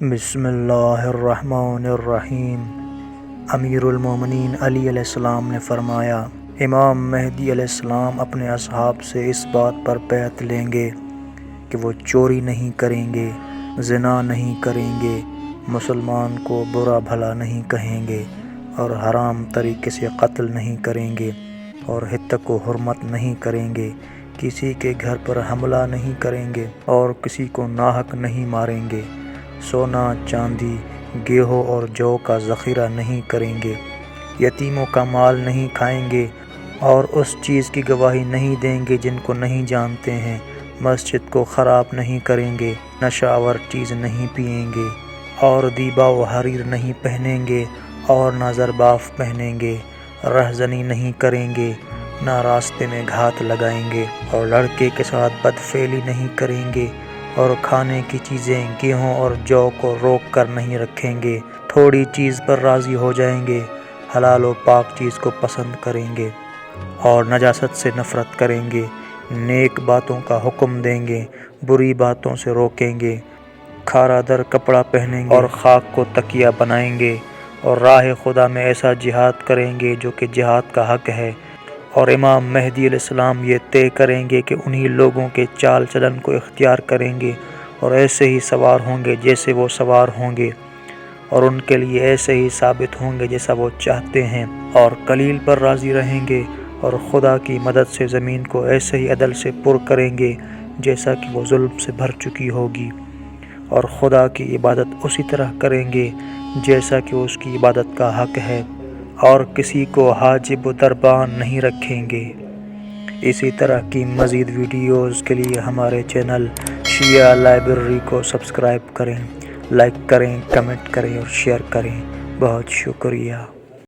بسم اللہ الرحمن الرحیم۔ امیر المومنین علی علیہ السلام نے فرمایا، امام مہدی علیہ السلام اپنے اصحاب سے اس بات پر بیعت لیں گے کہ وہ چوری نہیں کریں گے، زنا نہیں کریں گے، مسلمان کو برا بھلا نہیں کہیں گے، اور حرام طریقے سے قتل نہیں کریں گے، اور ہتک و حرمت نہیں کریں گے، کسی کے گھر پر حملہ نہیں کریں گے، اور کسی کو ناحق نہیں ماریں گے، سونا چاندی گیہوں اور جو کا ذخیرہ نہیں کریں گے، یتیموں کا مال نہیں کھائیں گے، اور اس چیز کی گواہی نہیں دیں گے جن کو نہیں جانتے ہیں، مسجد کو خراب نہیں کریں گے، نشہ آور چیز نہیں پئیں گے، اور دیبا و حریر نہیں پہنیں گے، اور نہ زرباف پہنیں گے، رہزنی نہیں کریں گے، نہ راستے میں گھات لگائیں گے، اور لڑکے کے ساتھ بدفعلی نہیں کریں گے، اور کھانے کی چیزیں گیہوں اور جو کو روک کر نہیں رکھیں گے، تھوڑی چیز پر راضی ہو جائیں گے، حلال و پاک چیز کو پسند کریں گے، اور نجاست سے نفرت کریں گے، نیک باتوں کا حکم دیں گے، بری باتوں سے روکیں گے، کھارا در کپڑا پہنیں گے، اور خاک کو تکیہ بنائیں گے، اور راہ خدا میں ایسا جہاد کریں گے جو کہ جہاد کا حق ہے، اور امام مہدی علیہ السلام یہ طے کریں گے کہ انہی لوگوں کے چال چلن کو اختیار کریں گے، اور ایسے ہی سوار ہوں گے جیسے وہ سوار ہوں گے، اور ان کے لیے ایسے ہی ثابت ہوں گے جیسا وہ چاہتے ہیں، اور قلیل پر راضی رہیں گے، اور خدا کی مدد سے زمین کو ایسے ہی عدل سے پر کریں گے جیسا کہ وہ ظلم سے بھر چکی ہوگی، اور خدا کی عبادت اسی طرح کریں گے جیسا کہ اس کی عبادت کا حق ہے، اور کسی کو حاجب و دربان نہیں رکھیں گے۔ اسی طرح کی مزید ویڈیوز کے لیے ہمارے چینل شیعہ لائبریری کو سبسکرائب کریں، لائک کریں، کمنٹ کریں اور شیئر کریں۔ بہت شکریہ۔